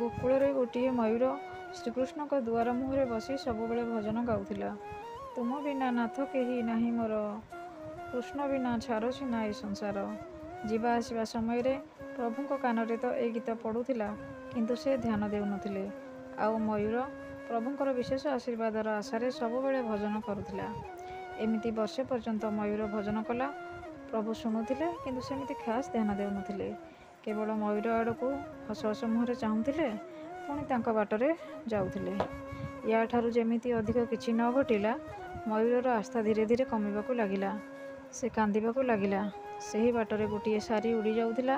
ଗୋକୁଳରେ ଗୋଟିଏ ମୟୂର ଶ୍ରୀକୃଷ୍ଣଙ୍କ ଦୁଆର ମୁହଁରେ ବସି ସବୁବେଳେ ଭଜନ ଗାଉଥିଲା। ତୁମ ବିନା ନାଥ କେହି ନାହିଁ ମୋର, କୃଷ୍ଣ ବିନା ଛାରଛି ନା ଏ ସଂସାର। ଯିବା ଆସିବା ସମୟରେ ପ୍ରଭୁଙ୍କ କାନରେ ତ ଏ ଗୀତ ପଡ଼ୁଥିଲା, କିନ୍ତୁ ସେ ଧ୍ୟାନ ଦେଉନଥିଲେ। ଆଉ ମୟୂର ପ୍ରଭୁଙ୍କର ବିଶେଷ ଆଶୀର୍ବାଦର ଆଶାରେ ସବୁବେଳେ ଭଜନ କରୁଥିଲା। ଏମିତି ବର୍ଷେ ପର୍ଯ୍ୟନ୍ତ ମୟୂର ଭଜନ କଲା। ପ୍ରଭୁ ଶୁଣୁଥିଲେ, କିନ୍ତୁ ସେମିତି ଖାସ୍ ଧ୍ୟାନ ଦେଉନଥିଲେ। କେବଳ ମୟୂର ଆଡ଼କୁ ହସ ହସ ମୁହଁରେ ଚାହୁଁଥିଲେ, ପୁଣି ତାଙ୍କ ବାଟରେ ଯାଉଥିଲେ। ୟାଠାରୁ ଯେମିତି ଅଧିକ କିଛି ନ ଘଟିଲା। ମୟୂରର ଆସ୍ଥା ଧୀରେ ଧୀରେ କମିବାକୁ ଲାଗିଲା। ସେ କାନ୍ଦିବାକୁ ଲାଗିଲା। ସେହି ବାଟରେ ଗୋଟିଏ ଶାରୀ ଉଡ଼ି ଯାଉଥିଲା।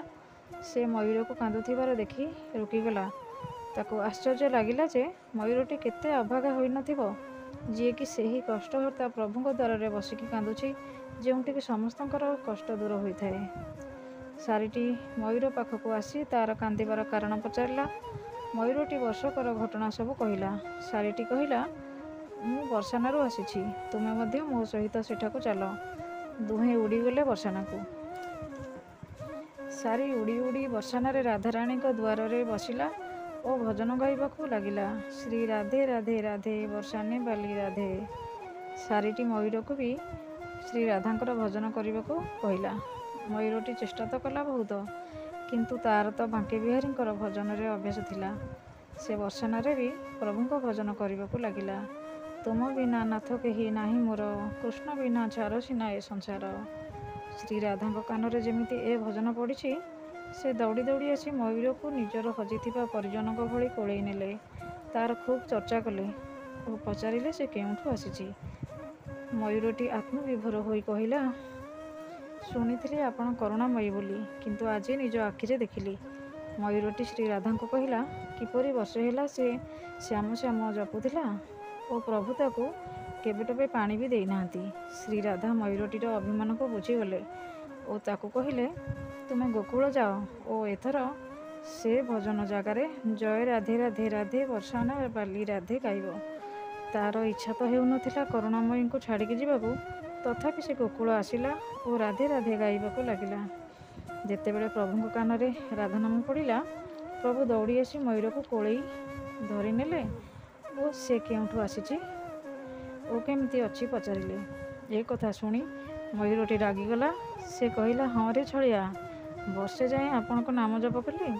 ସେ ମୟୂରକୁ କାନ୍ଦୁଥିବାର ଦେଖି ରୋକିଗଲା। ତାକୁ ଆଶ୍ଚର୍ଯ୍ୟ ଲାଗିଲା ଯେ ମୟୂରଟି କେତେ ଅଭାଗା ହୋଇନଥିବ, ଯିଏକି ସେହି କଷ୍ଟହର୍ତ୍ତା ପ୍ରଭୁଙ୍କ ଦ୍ୱାରରେ ବସିକି କାନ୍ଦୁଛି, ଯେଉଁଠିକି ସମସ୍ତଙ୍କର କଷ୍ଟ ଦୂର ହୋଇଥାଏ। ଶାରୀଟି ମୟୂର ପାଖକୁ ଆସି ତା'ର କାନ୍ଦିବାର କାରଣ ପଚାରିଲା। ମୟୂରଟି ବର୍ଷକର ଘଟଣା ସବୁ କହିଲା। ଶାରୀଟି କହିଲା, ମୁଁ ବର୍ଷାନାରୁ ଆସିଛି, ତୁମେ ମଧ୍ୟ ମୋ ସହିତ ସେଠାକୁ ଚାଲ। ଦୁହେଁ ଉଡ଼ିଗଲେ ବର୍ଷାନାକୁ। ଶାରୀ ଉଡ଼ି ଉଡ଼ି ବର୍ଷାନାରେ ରାଧାରାଣୀଙ୍କ ଦୁଆରରେ ବସିଲା ଓ ଭଜନ ଗାଇବାକୁ ଲାଗିଲା। ଶ୍ରୀ ରାଧେ ରାଧେ ରାଧେ ବର୍ଷାନେ ବାଲି ରାଧେ। ଶାରୀଟି ମୟୂରକୁ ବି ଶ୍ରୀ ରାଧାଙ୍କର ଭଜନ କରିବାକୁ କହିଲା। ମୟୂରଟି ଚେଷ୍ଟା ତ କଲା ବହୁତ, କିନ୍ତୁ ତା'ର ତ ବାଙ୍କେ ବିହାରୀଙ୍କର ଭଜନରେ ଅଭ୍ୟାସ ଥିଲା। ସେ ବର୍ଷାନାରେ ବି ପ୍ରଭୁଙ୍କ ଭଜନ କରିବାକୁ ଲାଗିଲା। ତୁମ ବିନା ନାଥ କେହି ନାହିଁ ମୋର, କୃଷ୍ଣ ବିନା ଛାରଛି ନା ଏ ସଂସାର। ଶ୍ରୀ ରାଧାଙ୍କ କାନରେ ଯେମିତି ଏ ଭଜନ ପଡ଼ିଛି, ସେ ଦୌଡ଼ି ଦୌଡ଼ି ଆସି ମୟୂରକୁ ନିଜର ହଜିଥିବା ପରିଜନଙ୍କ ଭଳି କୋଳେଇ ନେଲେ। ତା'ର ଖୁବ୍ ଚର୍ଚ୍ଚା କଲେ ଓ ପଚାରିଲେ ସେ କେଉଁଠୁ ଆସିଛି। ମୟୂରଟି ଆତ୍ମବିଭୋର ହୋଇ କହିଲା, ଶୁଣିଥିଲି ଆପଣ କରୁଣାମୟୀ ବୋଲି, କିନ୍ତୁ ଆଜି ନିଜ ଆଖିରେ ଦେଖିଲି। ମୟୂରଟି ଶ୍ରୀ ରାଧାଙ୍କୁ କହିଲା, କିପରି ବର୍ଷେ ହେଲା ସେ ଶ୍ୟାମ ଶ୍ୟାମ ଜପୁଥିଲା ଓ ପ୍ରଭୁ ତାକୁ କେବେ ଟୋପେ ପାଣି ବି ଦେଇନାହାନ୍ତି। ଶ୍ରୀ ରାଧା ମୟୂରଟିର ଅଭିମାନକୁ ବୁଝିଗଲେ ଓ ତାକୁ କହିଲେ, ତୁମେ ଗୋକୁଳ ଯାଅ ଓ ଏଥର ସେ ଭଜନ ଜାଗାରେ ଜୟ ରାଧେ ରାଧେ ରାଧେ ବର୍ଷାନା ବାଲି ରାଧେ ଗାଇବ। ତା'ର ଇଚ୍ଛା ତ ହେଉନଥିଲା କରୁଣାମୟୀଙ୍କୁ ଛାଡ଼ିକି ଯିବାକୁ, ତଥାପି ସେ ଗୋକୁଳ ଆସିଲା ଓ ରାଧେ ରାଧେ ଗାଇବାକୁ ଲାଗିଲା। ଯେତେବେଳେ ପ୍ରଭୁଙ୍କ କାନରେ ରାଧାନାମ ପଡ଼ିଲା, ପ୍ରଭୁ ଦୌଡ଼ି ଆସି ମୟୂରକୁ କୋଳେଇ ଧରିନେଲେ ଓ ସେ କେଉଁଠୁ ଆସିଛି ଓ କେମିତି ଅଛି ପଚାରିଲେ। ଏ କଥା ଶୁଣି ମୟୂରଟି ରାଗିଗଲା। ସେ କହିଲା, ହଁ ରେ ଛଳିଆ, ବର୍ଷେ ଯାଏଁ ଆପଣଙ୍କ ନାମ ଜପ କଲି,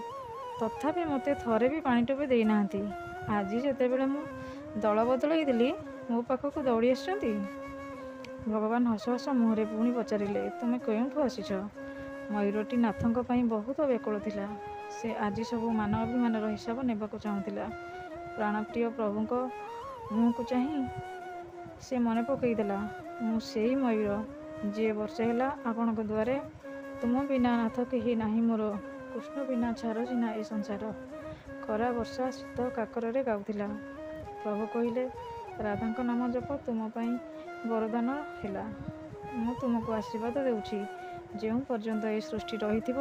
ତଥାପି ମୋତେ ଥରେ ବି ପାଣି ଟୋପେ ଦେଇନାହାନ୍ତି। ଆଜି ଯେତେବେଳେ ମୁଁ ଦଳ ବଦଳାଇଦେଲି, ମୋ ପାଖକୁ ଦୌଡ଼ି ଆସିଛନ୍ତି। ଭଗବାନ ହସ ହସ ମୁହଁରେ ପୁଣି ପଚାରିଲେ, ତୁମେ କେଉଁଠୁ ଆସିଛ? ମୟୂରଟି ନାଥଙ୍କ ପାଇଁ ବହୁତ ବ୍ୟାକୁଳ ଥିଲା। ସେ ଆଜି ସବୁ ମାନ ଅଭିମାନର ହିସାବ ନେବାକୁ ଚାହୁଁଥିଲା। ପ୍ରାଣପ୍ରିୟ ପ୍ରଭୁଙ୍କ ମୁହଁକୁ ଚାହିଁ ସେ ମନେ ପକାଇଦେଲା, ମୁଁ ସେଇ ମୟୂର, ଯିଏ ବର୍ଷେ ହେଲା ଆପଣଙ୍କ ଦୁଆରେ ତୁମ ବିନା ନାଥ କେହି ନାହିଁ ମୋର, କୃଷ୍ଣ ବିନା ଛାରଛି ନା ଏ ସଂସାର। ଖରା ବର୍ଷା ଶୀତ କାକରରେ ଗାଉଥିଲା। ପ୍ରଭୁ କହିଲେ, ରାଧାଙ୍କ ନାମ ଜପ ତୁମ ପାଇଁ ବରଦାନ ହେଲା। ମୁଁ ତୁମକୁ ଆଶୀର୍ବାଦ ଦେଉଛି, ଯେଉଁ ପର୍ଯ୍ୟନ୍ତ ଏ ସୃଷ୍ଟି ରହିଥିବ,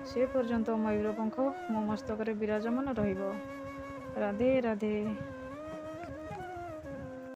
ସେ ପର୍ଯ୍ୟନ୍ତ ମୟୂର ପଙ୍ଖ ମୋ ମସ୍ତକରେ ବିରାଜମାନ ରହିବ। ରାଧେ ରାଧେ।